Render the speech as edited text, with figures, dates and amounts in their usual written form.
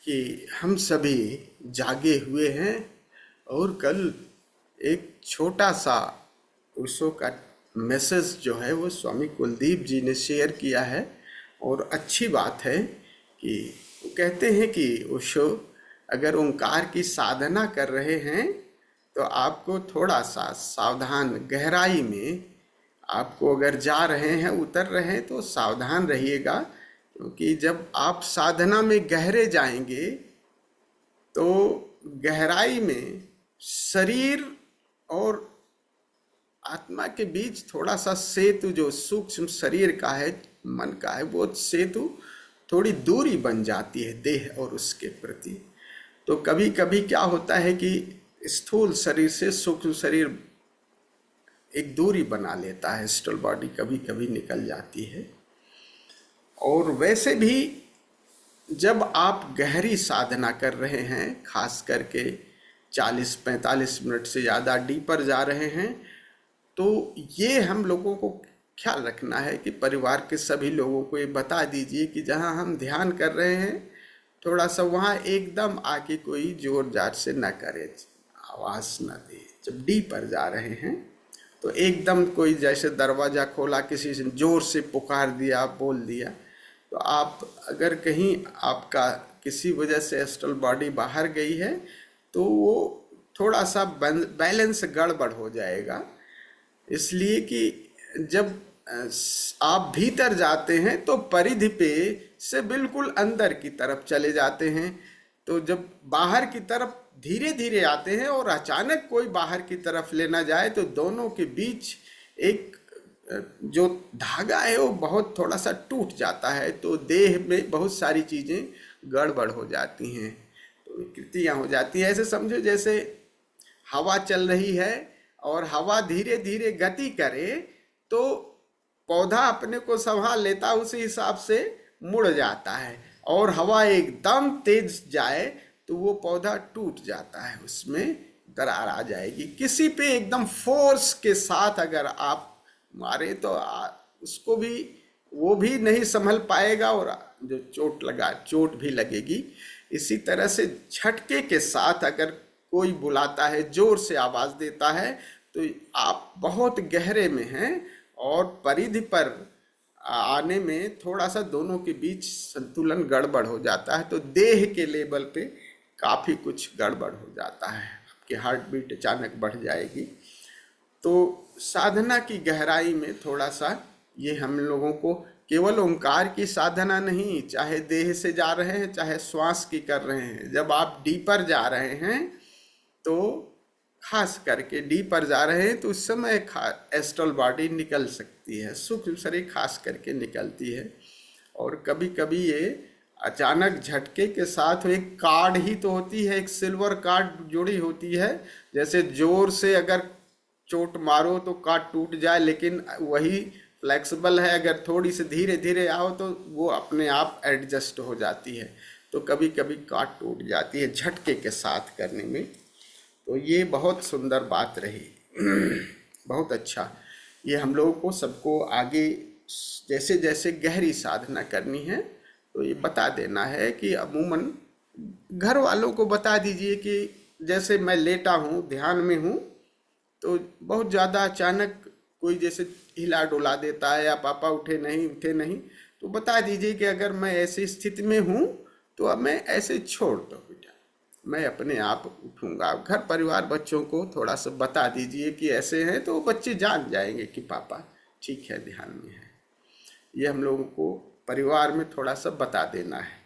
कि हम सभी जागे हुए हैं और कल एक छोटा सा ओशो का मैसेज जो है वो स्वामी कुलदीप जी ने शेयर किया है। और अच्छी बात है कि वो कहते हैं कि ओशो अगर ओंकार की साधना कर रहे हैं तो आपको थोड़ा सा सावधान, गहराई में आपको अगर जा रहे हैं, उतर रहे हैं तो सावधान रहिएगा, क्योंकि जब आप साधना में गहरे जाएंगे तो गहराई में शरीर और आत्मा के बीच थोड़ा सा सेतु जो सूक्ष्म शरीर का है, मन का है, वो सेतु थोड़ी दूरी बन जाती है देह और उसके प्रति। तो कभी कभी क्या होता है कि स्थूल शरीर से सूक्ष्म शरीर एक दूरी बना लेता है, एस्ट्रल बॉडी कभी कभी निकल जाती है। और वैसे भी जब आप गहरी साधना कर रहे हैं, खास करके 40-45 मिनट से ज़्यादा डीपर जा रहे हैं, तो ये हम लोगों को ख्याल रखना है कि परिवार के सभी लोगों को ये बता दीजिए कि जहाँ हम ध्यान कर रहे हैं थोड़ा सा वहाँ एकदम आके कोई जोर जार से न करे, आवाज़ न दे। जब डीपर जा रहे हैं तो एकदम कोई जैसे दरवाज़ा खोला, किसी से जोर से पुकार दिया, बोल दिया, तो आप अगर कहीं आपका किसी वजह से एस्ट्रल बॉडी बाहर गई है तो वो थोड़ा सा बैलेंस गड़बड़ हो जाएगा। इसलिए कि जब आप भीतर जाते हैं तो परिधि पे से बिल्कुल अंदर की तरफ चले जाते हैं। तो जब बाहर की तरफ धीरे धीरे आते हैं और अचानक कोई बाहर की तरफ ले ना जाए तो दोनों के बीच एक जो धागा है वो बहुत थोड़ा सा टूट जाता है, तो देह में बहुत सारी चीज़ें गड़बड़ हो जाती हैं, तो विकृतियाँ हो जाती हैं। ऐसे समझो जैसे हवा चल रही है और हवा धीरे धीरे गति करे तो पौधा अपने को संभाल लेता, उसी हिसाब से मुड़ जाता है। और हवा एकदम तेज जाए तो वो पौधा टूट जाता है, उसमें दरार आ जाएगी। किसी पे एकदम फोर्स के साथ अगर आप मारे तो उसको भी, वो भी नहीं संभल पाएगा और जो चोट भी लगेगी। इसी तरह से झटके के साथ अगर कोई बुलाता है, जोर से आवाज देता है, तो आप बहुत गहरे में हैं और परिधि पर आने में थोड़ा सा दोनों के बीच संतुलन गड़बड़ हो जाता है, तो देह के लेवल पे काफ़ी कुछ गड़बड़ हो जाता है, आपकी हार्ट बीट अचानक बढ़ जाएगी। तो साधना की गहराई में थोड़ा सा ये हम लोगों को, केवल ओंकार की साधना नहीं, चाहे देह से जा रहे हैं चाहे श्वास की कर रहे हैं, जब आप डीपर जा रहे हैं तो खास करके डीपर जा रहे हैं तो उस समय एस्ट्रल बॉडी निकल सकती है, सूक्ष्म शरीर खास करके निकलती है। और कभी कभी ये अचानक झटके के साथ एक कार्ड ही तो होती है, एक सिल्वर कार्ड जुड़ी होती है, जैसे जोर से अगर चोट मारो तो कार्ड टूट जाए, लेकिन वही फ्लेक्सिबल है, अगर थोड़ी से धीरे धीरे आओ तो वो अपने आप एडजस्ट हो जाती है। तो कभी कभी कार्ड टूट जाती है झटके के साथ करने में। तो ये बहुत सुंदर बात रही, बहुत अच्छा। ये हम लोगों को सबको आगे जैसे जैसे गहरी साधना करनी है तो ये बता देना है कि अमूमन घर वालों को बता दीजिए कि जैसे मैं लेटा हूँ, ध्यान में हूँ, तो बहुत ज़्यादा अचानक कोई जैसे हिला डुला देता है या पापा उठे नहीं, तो बता दीजिए कि अगर मैं ऐसी स्थिति में हूँ तो अब मैं ऐसे छोड़ दो बेटा, मैं अपने आप उठूँगा। घर परिवार बच्चों को थोड़ा सा बता दीजिए कि ऐसे हैं, तो बच्चे जान जाएंगे कि पापा ठीक है, ध्यान में है। ये हम लोगों को परिवार में थोड़ा सा बता देना है।